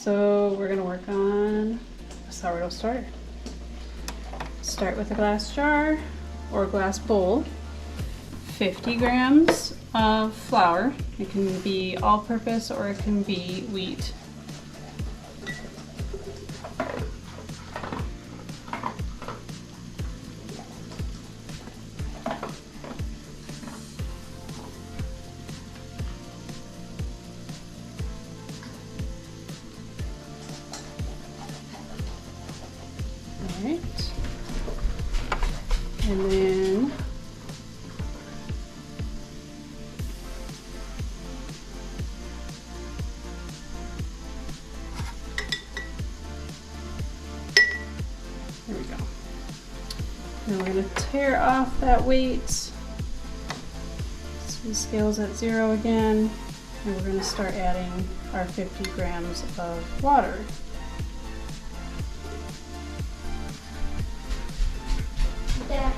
So we're gonna work on a sourdough starter. Start with a glass jar or a glass bowl, 50 grams of flour. It can be all-purpose or it can be wheat. Alright, and then there we go. Now we're going to tear off that weight. So scales at 0 again, and we're going to start adding our 50 grams of water. There.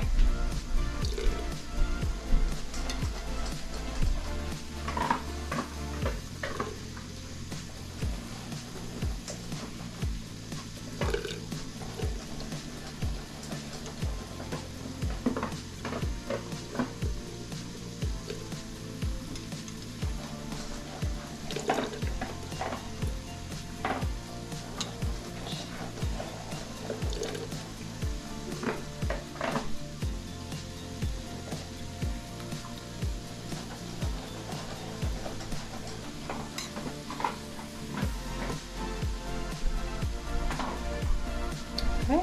Okay,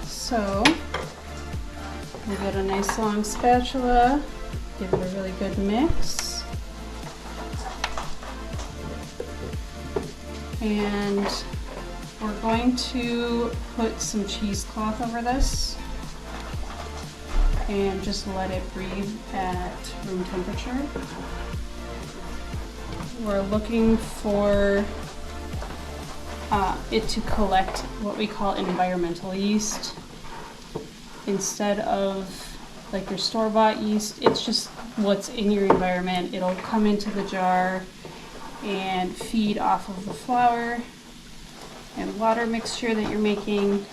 so we get a nice long spatula, give it a really good mix, and we're going to put some cheesecloth over this and just let it breathe at room temperature. We're looking for it to collect what we call environmental yeast instead of like your store-bought yeast. It's just what's in your environment. It'll come into the jar and feed off of the flour and water mixture that you're making,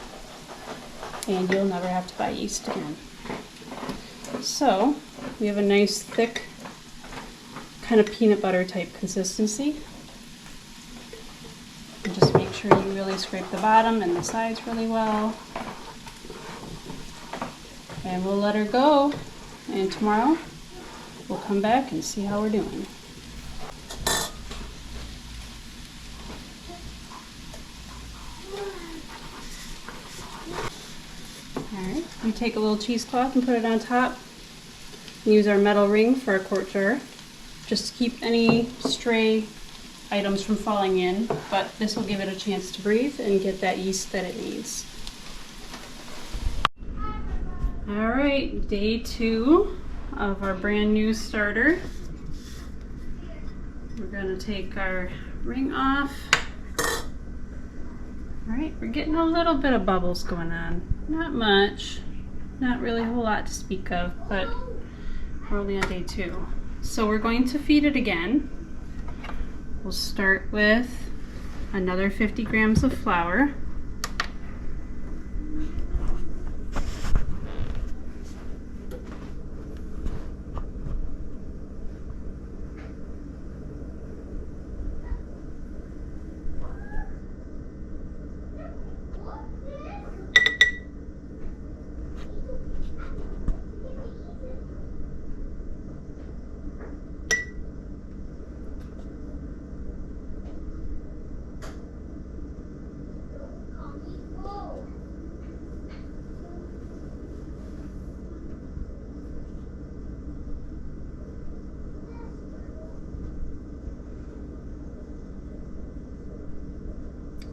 and you'll never have to buy yeast again. So we have a nice thick kind of peanut butter type consistency. And just make sure you really scrape the bottom and the sides really well. And we'll let her go, and tomorrow we'll come back and see how we're doing. Alright, we take a little cheesecloth and put it on top. Use our metal ring for a quart jar, just to keep any stray items from falling in, but this will give it a chance to breathe and get that yeast that it needs. All right, day 2 of our brand new starter. We're gonna take our ring off. All right, we're getting a little bit of bubbles going on. Not much, not really a whole lot to speak of, but we're only on day 2. So we're going to feed it again. We'll start with another 50 grams of flour.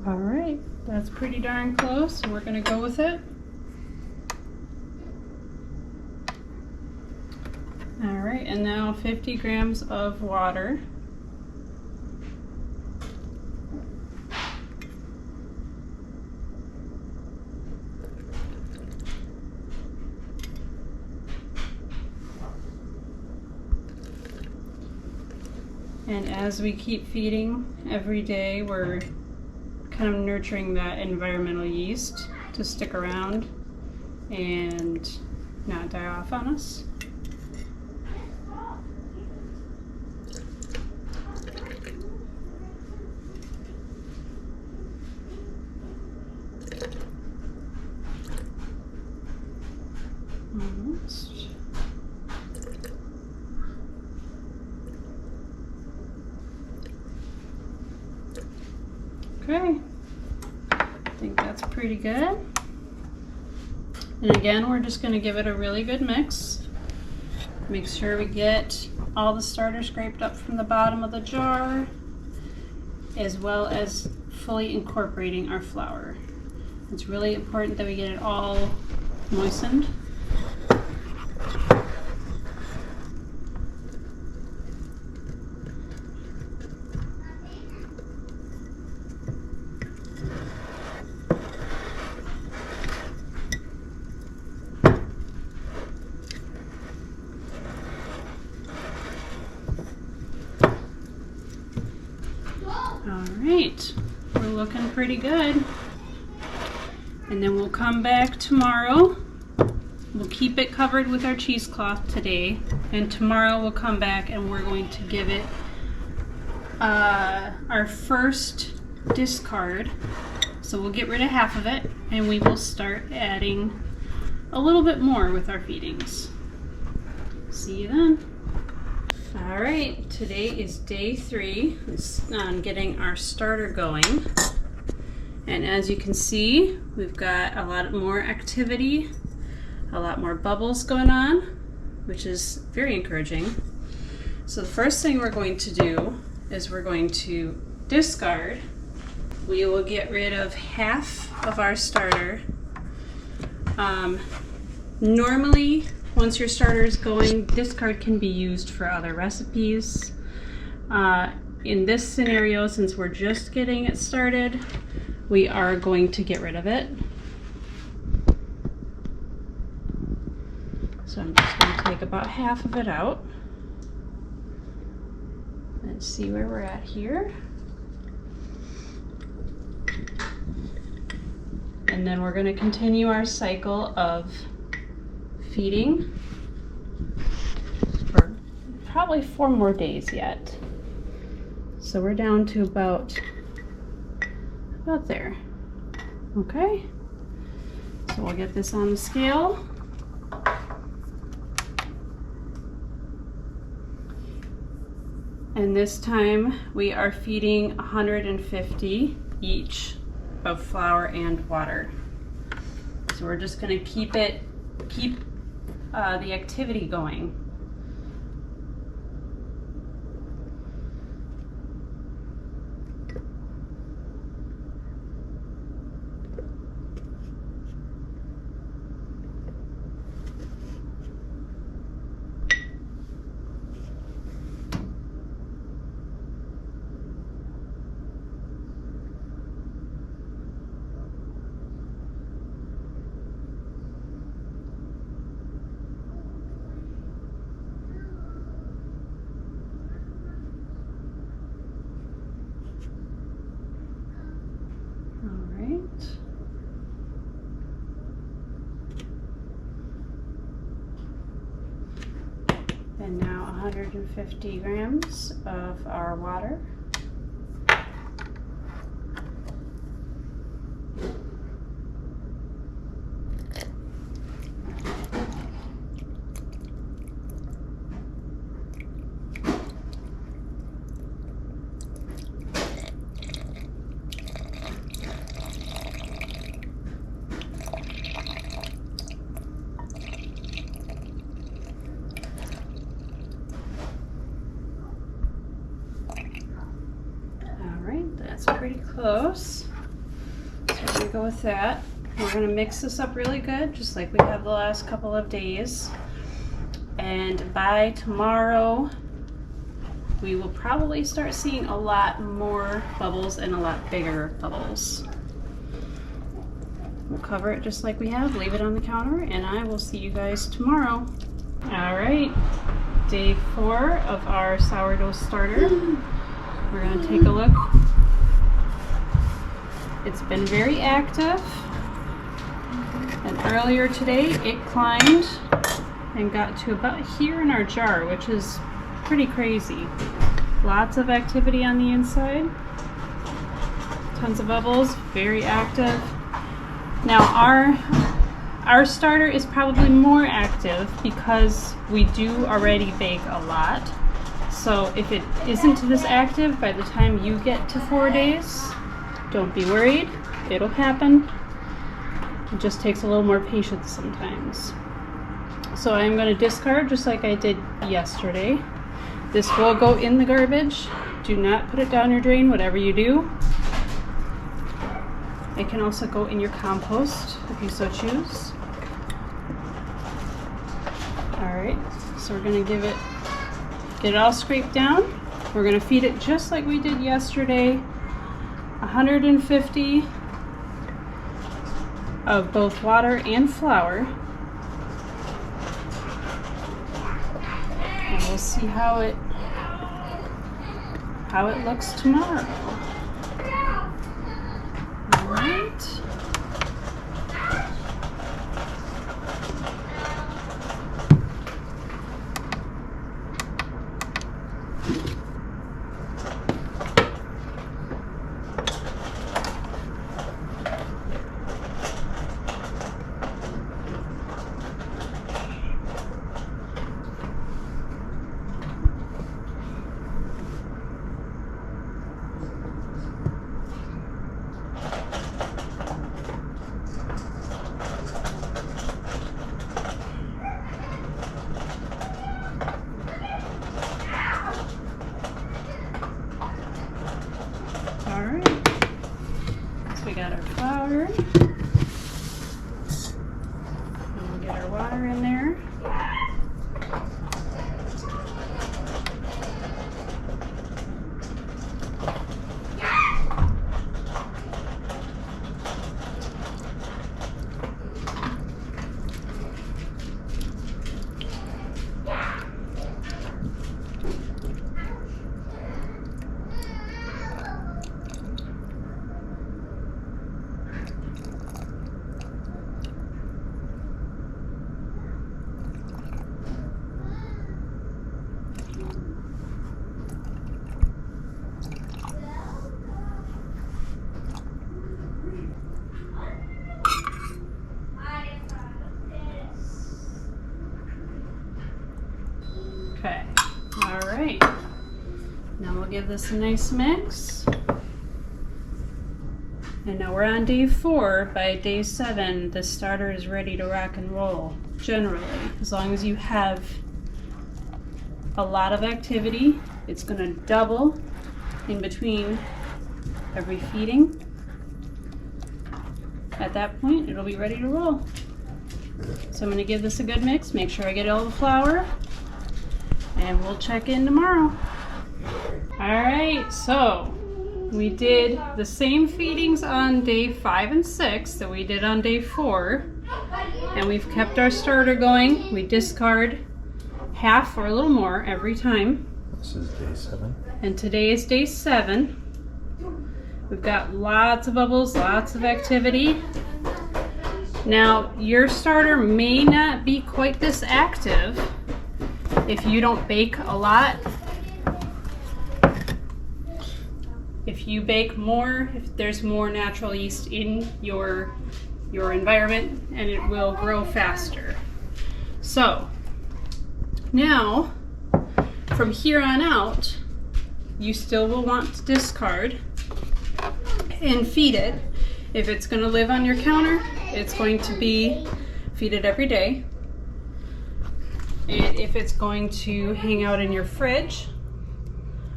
All right, that's pretty darn close, so we're gonna go with it. All right, and now 50 grams of water. And as we keep feeding every day, we're kind of nurturing that environmental yeast to stick around and not die off on us. Almost. Okay, I think that's pretty good. And again, we're just going to give it a really good mix. Make sure we get all the starter scraped up from the bottom of the jar, as well as fully incorporating our flour. It's really important that we get it all moistened. Alright, we're looking pretty good. And then we'll come back tomorrow. We'll keep it covered with our cheesecloth today. And tomorrow we'll come back and we're going to give it our first discard. So we'll get rid of half of it and we will start adding a little bit more with our feedings. See you then. All right, today is day 3 on getting our starter going. And as you can see, we've got a lot more activity, a lot more bubbles going on, which is very encouraging. So the first thing we're going to do is we're going to discard. We will get rid of half of our starter. Normally, once your starter is going, discard can be used for other recipes. In this scenario, since we're just getting it started, we are going to get rid of it. So I'm just going to take about half of it out and see where we're at here. And then we're going to continue our cycle of feeding for probably 4 more days yet. So we're down to about there. Okay, so we'll get this on the scale. And this time we are feeding 150 each of flour and water. So we're just going to keep the activity going. And now 150 grams of our water. That's pretty close. So we're going to go with that. We're going to mix this up really good, just like we have the last couple of days. And by tomorrow, we will probably start seeing a lot more bubbles and a lot bigger bubbles. We'll cover it just like we have, leave it on the counter, and I will see you guys tomorrow. All right, day 4 of our sourdough starter. We're going to take a look. It's been very active, and earlier today it climbed and got to about here in our jar, which is pretty crazy. Lots of activity on the inside, tons of bubbles, very active. Now our starter is probably more active because we do already bake a lot. So if it isn't this active by the time you get to 4 days, don't be worried, it'll happen. It just takes a little more patience sometimes. So I'm going to discard just like I did yesterday. This will go in the garbage. Do not put it down your drain, whatever you do. It can also go in your compost if you so choose. Alright, so we're going to get it all scraped down. We're going to feed it just like we did yesterday. 150 of both water and flour. And we'll see how it looks tomorrow. All right. We got our flour, and we'll get our water in there. Okay, all right. Now we'll give this a nice mix. And now we're on day 4. By day 7, the starter is ready to rock and roll, generally. As long as you have a lot of activity, it's gonna double in between every feeding. At that point, it'll be ready to roll. So I'm gonna give this a good mix, make sure I get all the flour, and we'll check in tomorrow. All right, so we did the same feedings on day 5 and 6 that we did on day 4, and we've kept our starter going. We discard half or a little more every time. This is day 7. And today is day 7. We've got lots of bubbles, lots of activity. Now, your starter may not be quite this active if you don't bake a lot. If you bake more, if there's more natural yeast in your environment, and it will grow faster. So now, from here on out, you still will want to discard and feed it. If it's going to live on your counter, it's going to be feed it every day. And if it's going to hang out in your fridge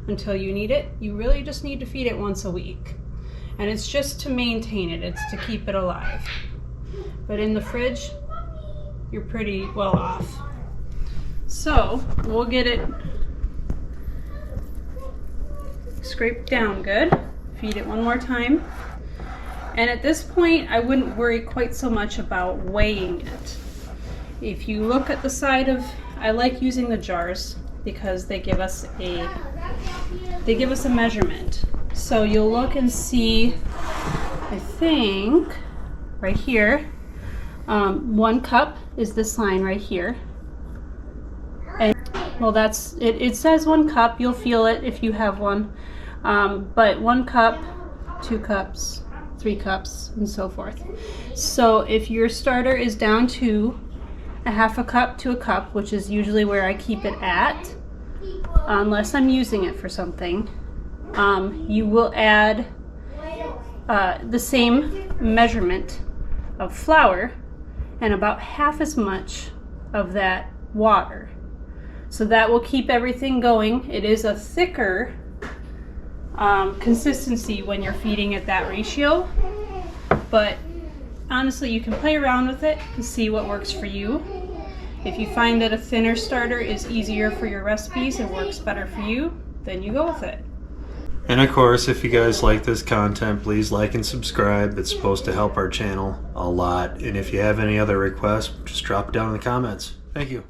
until you need it, you really just need to feed it once a week. And it's just to maintain it, it's to keep it alive. But in the fridge, you're pretty well off. So we'll get it scraped down good, feed it one more time. And at this point, I wouldn't worry quite so much about weighing it. If you look at the side of I like using the jars because they give us a measurement. So you'll look and see, I think, right here, 1 cup is this line right here. And well, that's it. It says 1 cup. You'll feel it if you have one. But 1 cup, 2 cups, 3 cups, and so forth. So if your starter is down to a 1/2 cup to a cup, which is usually where I keep it at, unless I'm using it for something, you will add the same measurement of flour and about half as much of that water. So that will keep everything going. It is a thicker consistency when you're feeding at that ratio, but honestly you can play around with it and see what works for you. If you find that a thinner starter is easier for your recipes and works better for you, then you go with it. And of course, if you guys like this content, please like and subscribe. It's supposed to help our channel a lot. And if you have any other requests, just drop it down in the comments. Thank you.